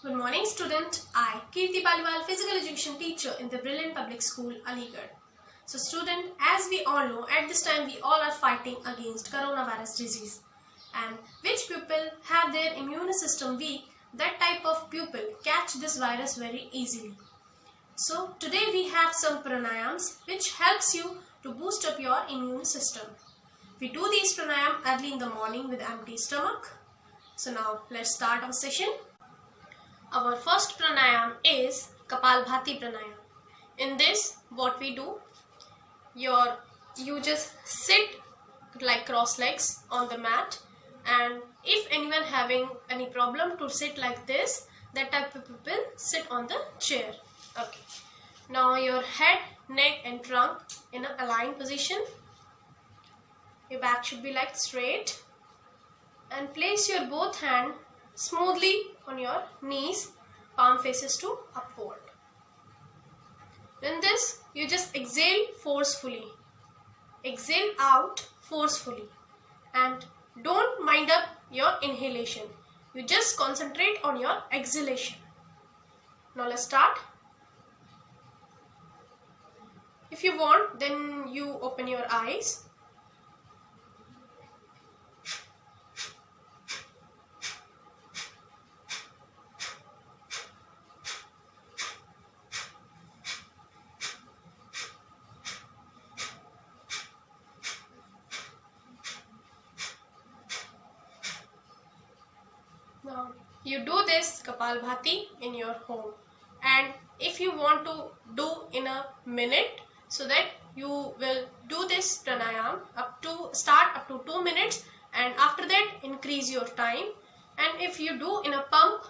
Good morning, student. I, Kirti Paliwal, physical education teacher in the Brilliant Public School, Aligarh. So, student, as we all know, at this time we all are fighting against coronavirus disease. And which people have their immune system weak, that type of people catch this virus very easily. So, today we have some pranayams which helps you to boost up your immune system. We do these pranayam early in the morning with empty stomach. So, now let's start our session. Our first pranayam is Kapalbhati pranayam. In this, what we do, you just sit like cross legs on the mat, and if anyone having any problem to sit like this, that type of people sit on the chair. Okay. Now your head, neck and trunk in an aligned position. Your back should be like straight, and place your both hand smoothly on your knees, palm faces to upward. In this, you just exhale forcefully. Exhale out forcefully, and don't mind up your inhalation. You just concentrate on your exhalation. Now let's start. If you want, then you open your eyes. Now, you do this Kapalbhati in your home, and if you want to do in a minute, so that you will do this pranayam start up to 2 minutes, and after that increase your time. And if you do in a pump,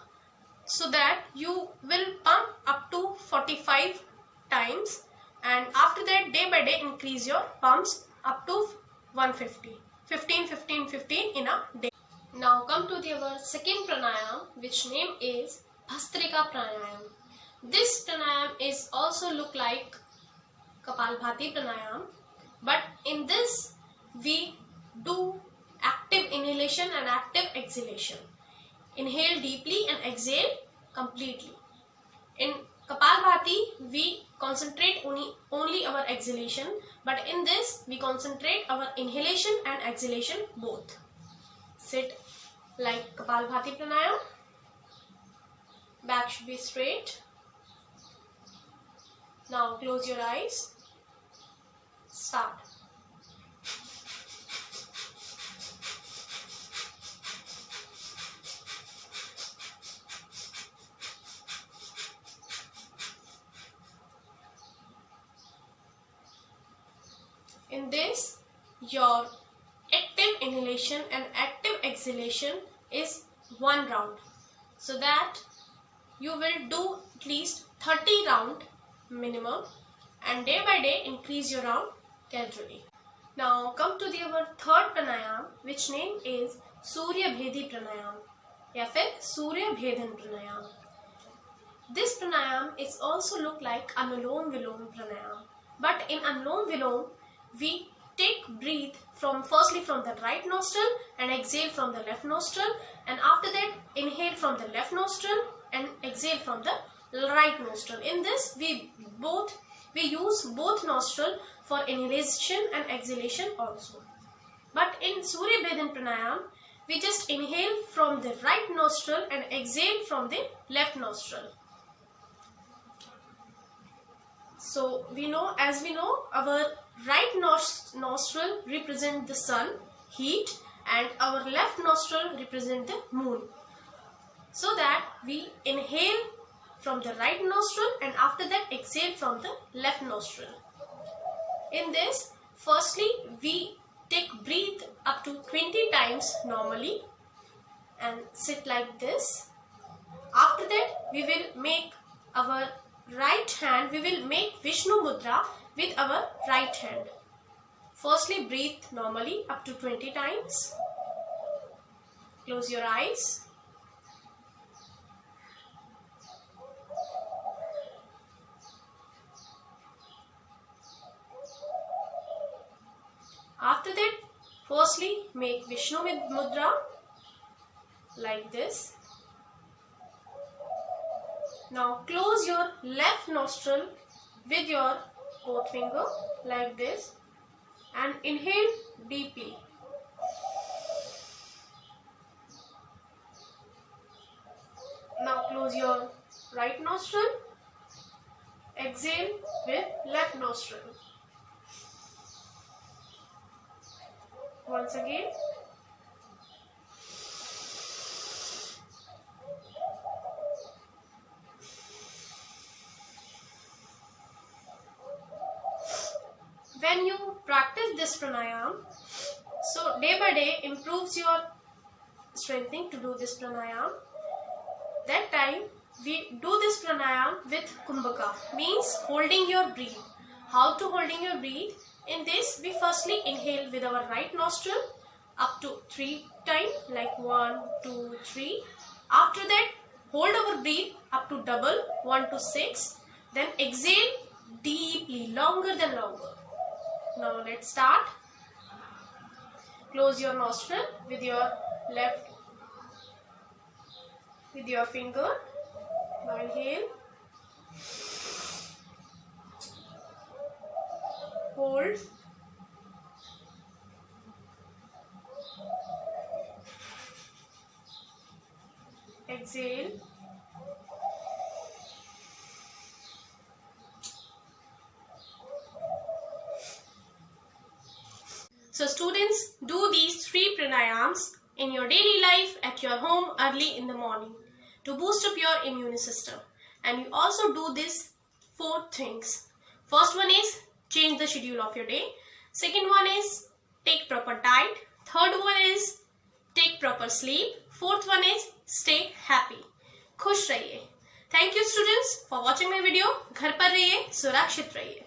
so that you will pump up to 45 times, and after that day by day increase your pumps up to 150, 15 in a day. Now come to our second pranayam, which name is Bhastrika pranayam. This pranayam is also look like Kapalbhati pranayam, but in this we do active inhalation and active exhalation. Inhale deeply and exhale completely. In Kapalbhati we concentrate only our exhalation, but in this we concentrate our inhalation and exhalation both. Sit like Kapalbhati pranayam. Back should be straight. Now close your eyes. Start. In this, your active inhalation and active exhalation is 1 round, so that you will do at least 30 round minimum, and day by day increase your round gradually. Now come to our third pranayam, which name is Surya Bhedi pranayam या फिर Surya Bhedan pranayam. This pranayam is also look like Anulom Vilom pranayam, but in Anulom Vilom we take breathe firstly from the right nostril and exhale from the left nostril, and after that inhale from the left nostril and exhale from the right nostril. In this we use both nostril for inhalation and exhalation also. But in Surya Bhedan pranayam we just inhale from the right nostril and exhale from the left nostril. So as we know, our right nostril represent the sun, heat, and our left nostril represent the moon. So that we inhale from the right nostril and after that exhale from the left nostril. In this, firstly we take breathe up to 20 times normally and sit like this. After that we will make our right hand, we will make Vishnu Mudra with our right hand. Firstly breathe normally up to 20 times. Close your eyes. After that, firstly make Vishnu Mudra like this. Now close your left nostril with your both finger like this and inhale deeply. Now close your right nostril. Exhale with left nostril. Once again. When you practice this pranayam, so day by day improves your strengthening to do this pranayam. That time we do this pranayam with kumbhaka, means holding your breath. How to holding your breath? In this, we firstly inhale with our right nostril up to 3 times, like 1, 2, 3. After that, hold our breath up to double, 1 to 6. Then exhale deeply, longer than longer. Now let's start. Close your nostril with your left, with your finger. Now inhale. Hold. Exhale. So students, do these 3 pranayams in your daily life at your home early in the morning to boost up your immune system. And you also do these 4 things. First one is change the schedule of your day. Second one is take proper diet. Third one is take proper sleep. Fourth one is stay happy. खुश रहिए. Thank you students for watching my video. घर पर रहिए, सुरक्षित रहिए.